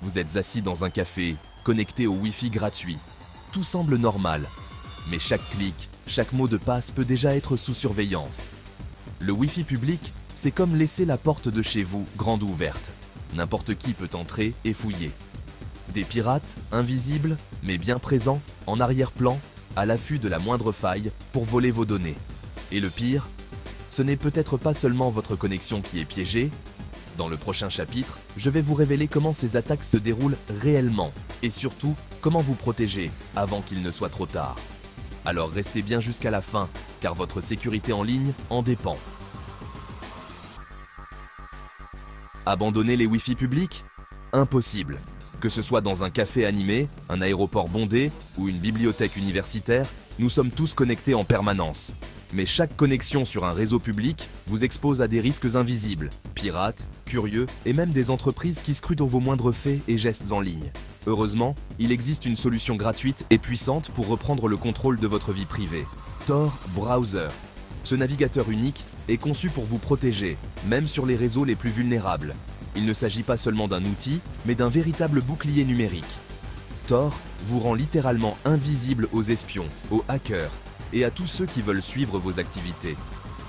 Vous êtes assis dans un café, connecté au Wi-Fi gratuit. Tout semble normal, mais chaque clic, chaque mot de passe peut déjà être sous surveillance. Le Wi-Fi public, c'est comme laisser la porte de chez vous grande ouverte. N'importe qui peut entrer et fouiller. Des pirates, invisibles, mais bien présents, en arrière-plan, à l'affût de la moindre faille pour voler vos données. Et le pire, ce n'est peut-être pas seulement votre connexion qui est piégée. Dans le prochain chapitre, je vais vous révéler comment ces attaques se déroulent réellement et surtout comment vous protéger avant qu'il ne soit trop tard. Alors restez bien jusqu'à la fin, car votre sécurité en ligne en dépend. Abandonner les Wi-Fi publics? Impossible. Que ce soit dans un café animé, un aéroport bondé ou une bibliothèque universitaire, nous sommes tous connectés en permanence. Mais chaque connexion sur un réseau public vous expose à des risques invisibles, pirates, curieux et même des entreprises qui scrutent vos moindres faits et gestes en ligne. Heureusement, il existe une solution gratuite et puissante pour reprendre le contrôle de votre vie privée. Tor Browser. Ce navigateur unique est conçu pour vous protéger, même sur les réseaux les plus vulnérables. Il ne s'agit pas seulement d'un outil, mais d'un véritable bouclier numérique. Tor vous rend littéralement invisible aux espions, aux hackers et à tous ceux qui veulent suivre vos activités.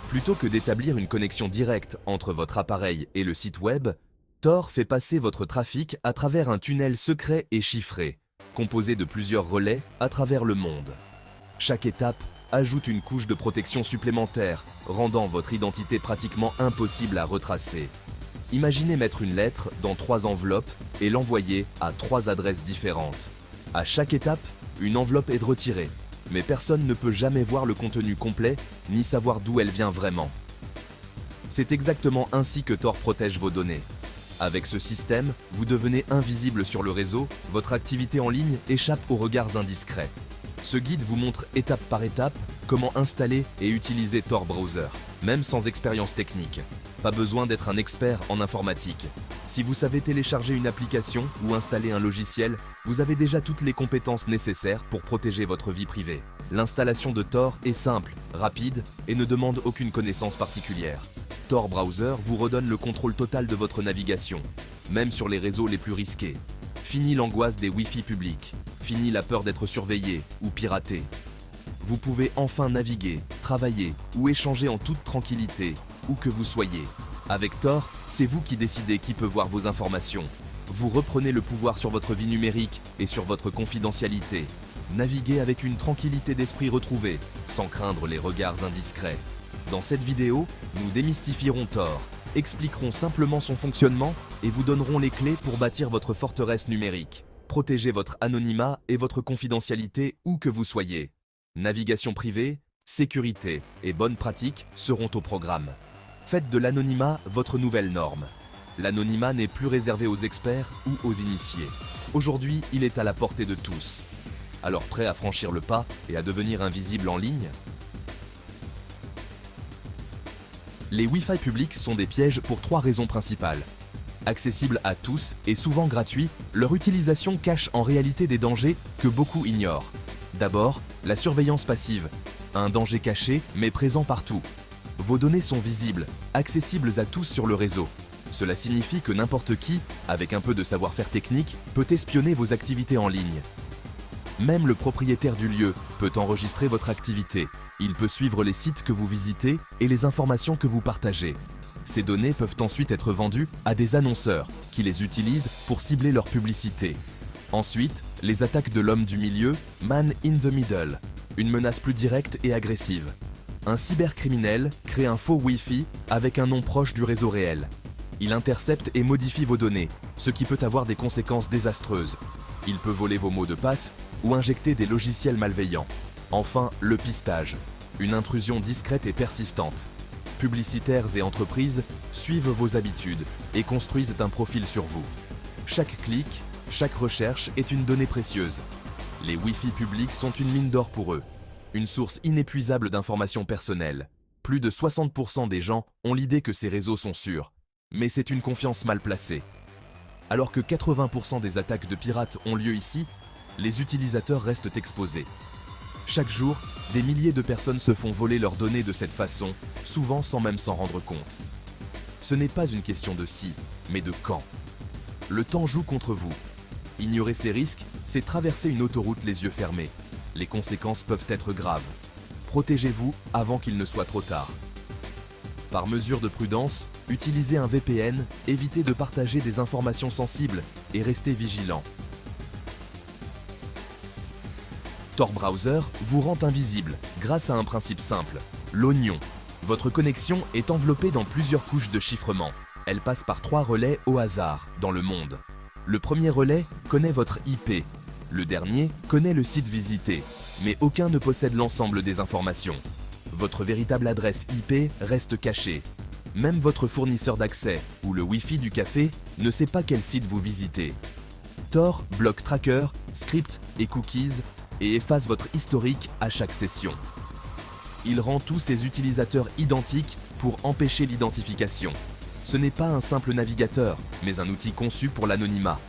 Plutôt que d'établir une connexion directe entre votre appareil et le site web, Tor fait passer votre trafic à travers un tunnel secret et chiffré, composé de plusieurs relais à travers le monde. Chaque étape ajoute une couche de protection supplémentaire, rendant votre identité pratiquement impossible à retracer. Imaginez mettre une lettre dans 3 enveloppes et l'envoyer à 3 adresses différentes. À chaque étape, une enveloppe est retirée, mais personne ne peut jamais voir le contenu complet ni savoir d'où elle vient vraiment. C'est exactement ainsi que Tor protège vos données. Avec ce système, vous devenez invisible sur le réseau, votre activité en ligne échappe aux regards indiscrets. Ce guide vous montre étape par étape comment installer et utiliser Tor Browser, même sans expérience technique. Pas besoin d'être un expert en informatique. Si vous savez télécharger une application ou installer un logiciel, vous avez déjà toutes les compétences nécessaires pour protéger votre vie privée. L'installation de Tor est simple, rapide et ne demande aucune connaissance particulière. Tor Browser vous redonne le contrôle total de votre navigation, même sur les réseaux les plus risqués. Fini l'angoisse des Wi-Fi publics, fini la peur d'être surveillé ou piraté. Vous pouvez enfin naviguer, travailler ou échanger en toute tranquillité, où que vous soyez. Avec Tor, c'est vous qui décidez qui peut voir vos informations. Vous reprenez le pouvoir sur votre vie numérique et sur votre confidentialité. Naviguez avec une tranquillité d'esprit retrouvée, sans craindre les regards indiscrets. Dans cette vidéo, nous démystifierons Tor, expliquerons simplement son fonctionnement et vous donnerons les clés pour bâtir votre forteresse numérique. Protégez votre anonymat et votre confidentialité où que vous soyez. Navigation privée, sécurité et bonnes pratiques seront au programme. Faites de l'anonymat votre nouvelle norme. L'anonymat n'est plus réservé aux experts ou aux initiés. Aujourd'hui, il est à la portée de tous. Alors prêt à franchir le pas et à devenir invisible en ligne? Les Wi-Fi publics sont des pièges pour 3 raisons principales. Accessibles à tous et souvent gratuits, leur utilisation cache en réalité des dangers que beaucoup ignorent. D'abord, la surveillance passive, un danger caché mais présent partout. Vos données sont visibles, accessibles à tous sur le réseau. Cela signifie que n'importe qui, avec un peu de savoir-faire technique, peut espionner vos activités en ligne. Même le propriétaire du lieu peut enregistrer votre activité. Il peut suivre les sites que vous visitez et les informations que vous partagez. Ces données peuvent ensuite être vendues à des annonceurs qui les utilisent pour cibler leur publicité. Ensuite, les attaques de l'homme du milieu, Man in the Middle, une menace plus directe et agressive. Un cybercriminel crée un faux Wi-Fi avec un nom proche du réseau réel. Il intercepte et modifie vos données, ce qui peut avoir des conséquences désastreuses. Il peut voler vos mots de passe ou injecter des logiciels malveillants. Enfin, le pistage, une intrusion discrète et persistante. Publicitaires et entreprises suivent vos habitudes et construisent un profil sur vous. Chaque clic, chaque recherche est une donnée précieuse. Les Wi-Fi publics sont une mine d'or pour eux, une source inépuisable d'informations personnelles. Plus de 60% des gens ont l'idée que ces réseaux sont sûrs, mais c'est une confiance mal placée. Alors que 80% des attaques de pirates ont lieu ici, les utilisateurs restent exposés. Chaque jour, des milliers de personnes se font voler leurs données de cette façon, souvent sans même s'en rendre compte. Ce n'est pas une question de si, mais de quand. Le temps joue contre vous. Ignorer ces risques, c'est traverser une autoroute les yeux fermés. Les conséquences peuvent être graves. Protégez-vous avant qu'il ne soit trop tard. Par mesure de prudence, utilisez un VPN, évitez de partager des informations sensibles et restez vigilant. Tor Browser vous rend invisible grâce à un principe simple, l'oignon. Votre connexion est enveloppée dans plusieurs couches de chiffrement. Elle passe par 3 relais au hasard dans le monde. Le premier relais connaît votre IP. Le dernier connaît le site visité, mais aucun ne possède l'ensemble des informations. Votre véritable adresse IP reste cachée. Même votre fournisseur d'accès ou le Wi-Fi du café ne sait pas quel site vous visitez. Tor bloque tracker, script et cookies et efface votre historique à chaque session. Il rend tous ses utilisateurs identiques pour empêcher l'identification. Ce n'est pas un simple navigateur, mais un outil conçu pour l'anonymat.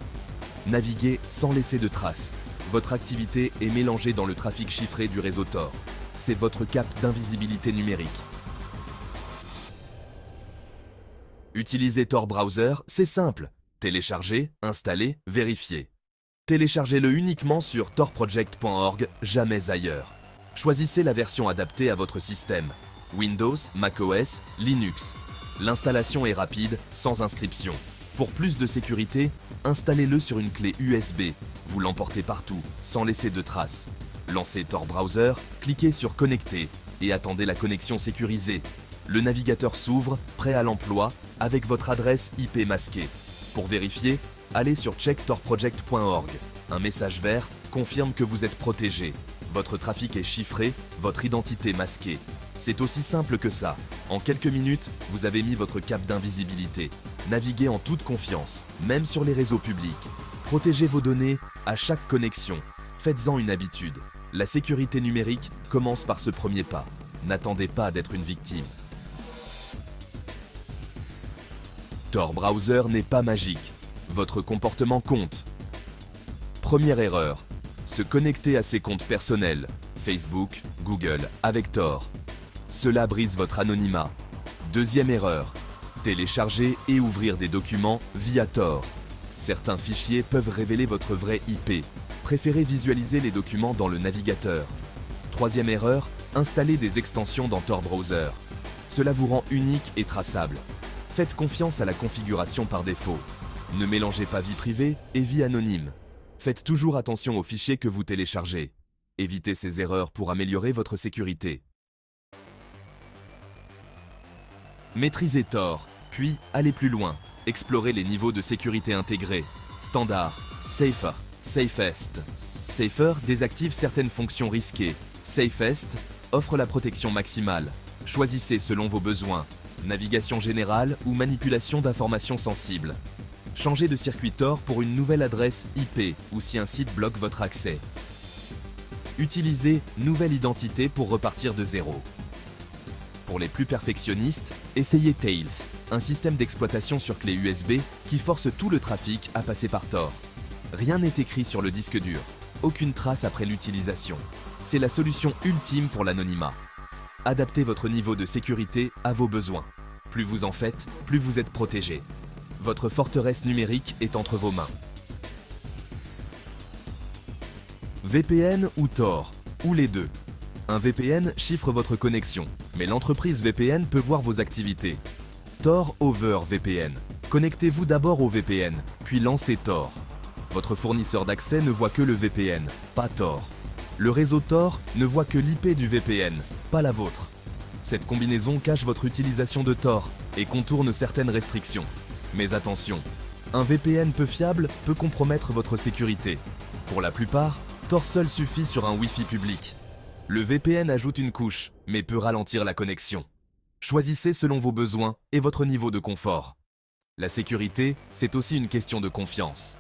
Naviguez sans laisser de traces. Votre activité est mélangée dans le trafic chiffré du réseau Tor. C'est votre cap d'invisibilité numérique. Utiliser Tor Browser, c'est simple. Télécharger, installer, vérifier. Téléchargez-le uniquement sur torproject.org, jamais ailleurs. Choisissez la version adaptée à votre système. Windows, macOS, Linux. L'installation est rapide, sans inscription. Pour plus de sécurité, installez-le sur une clé USB. Vous l'emportez partout, sans laisser de traces. Lancez Tor Browser, cliquez sur Connecter et attendez la connexion sécurisée. Le navigateur s'ouvre, prêt à l'emploi, avec votre adresse IP masquée. Pour vérifier, allez sur checktorproject.org. Un message vert confirme que vous êtes protégé. Votre trafic est chiffré, votre identité masquée. C'est aussi simple que ça. En quelques minutes, vous avez mis votre cape d'invisibilité. Naviguez en toute confiance, même sur les réseaux publics. Protégez vos données à chaque connexion. Faites-en une habitude. La sécurité numérique commence par ce premier pas. N'attendez pas d'être une victime. Tor Browser n'est pas magique. Votre comportement compte. Première erreur. Se connecter à ses comptes personnels, Facebook, Google, avec Tor. Cela brise votre anonymat. Deuxième erreur. Télécharger et ouvrir des documents via Tor. Certains fichiers peuvent révéler votre vrai IP. Préférez visualiser les documents dans le navigateur. Troisième erreur, installer des extensions dans Tor Browser. Cela vous rend unique et traçable. Faites confiance à la configuration par défaut. Ne mélangez pas vie privée et vie anonyme. Faites toujours attention aux fichiers que vous téléchargez. Évitez ces erreurs pour améliorer votre sécurité. Maîtrisez Tor, puis allez plus loin. Explorez les niveaux de sécurité intégrés. Standard, Safer, Safest. Safer désactive certaines fonctions risquées. Safest offre la protection maximale. Choisissez selon vos besoins. Navigation générale ou manipulation d'informations sensibles. Changez de circuit Tor pour une nouvelle adresse IP ou si un site bloque votre accès. Utilisez nouvelle identité pour repartir de zéro. Pour les plus perfectionnistes, essayez Tails, un système d'exploitation sur clé USB qui force tout le trafic à passer par Tor. Rien n'est écrit sur le disque dur, aucune trace après l'utilisation. C'est la solution ultime pour l'anonymat. Adaptez votre niveau de sécurité à vos besoins. Plus vous en faites, plus vous êtes protégé. Votre forteresse numérique est entre vos mains. VPN ou Tor, ou les deux. Un VPN chiffre votre connexion, mais l'entreprise VPN peut voir vos activités. Tor Over VPN. Connectez-vous d'abord au VPN, puis lancez Tor. Votre fournisseur d'accès ne voit que le VPN, pas Tor. Le réseau Tor ne voit que l'IP du VPN, pas la vôtre. Cette combinaison cache votre utilisation de Tor et contourne certaines restrictions. Mais attention, un VPN peu fiable peut compromettre votre sécurité. Pour la plupart, Tor seul suffit sur un Wi-Fi public. Le VPN ajoute une couche, mais peut ralentir la connexion. Choisissez selon vos besoins et votre niveau de confort. La sécurité, c'est aussi une question de confiance.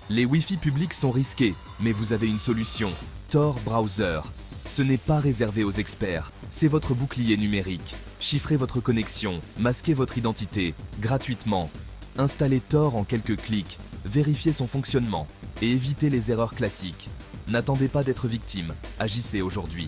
Les Wi-Fi publics sont risqués, mais vous avez une solution. Tor Browser. Ce n'est pas réservé aux experts, c'est votre bouclier numérique. Chiffrez votre connexion, masquez votre identité, gratuitement. Installez Tor en quelques clics, vérifiez son fonctionnement et évitez les erreurs classiques. N'attendez pas d'être victime, agissez aujourd'hui.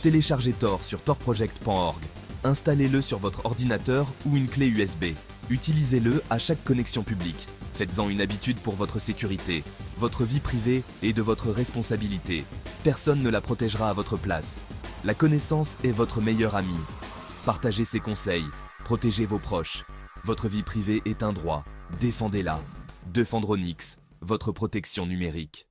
Téléchargez Tor sur torproject.org. Installez-le sur votre ordinateur ou une clé USB. Utilisez-le à chaque connexion publique. Faites-en une habitude pour votre sécurité. Votre vie privée est de votre responsabilité. Personne ne la protégera à votre place. La connaissance est votre meilleur ami. Partagez ses conseils. Protégez vos proches. Votre vie privée est un droit. Défendez-la. Defendronix, votre protection numérique.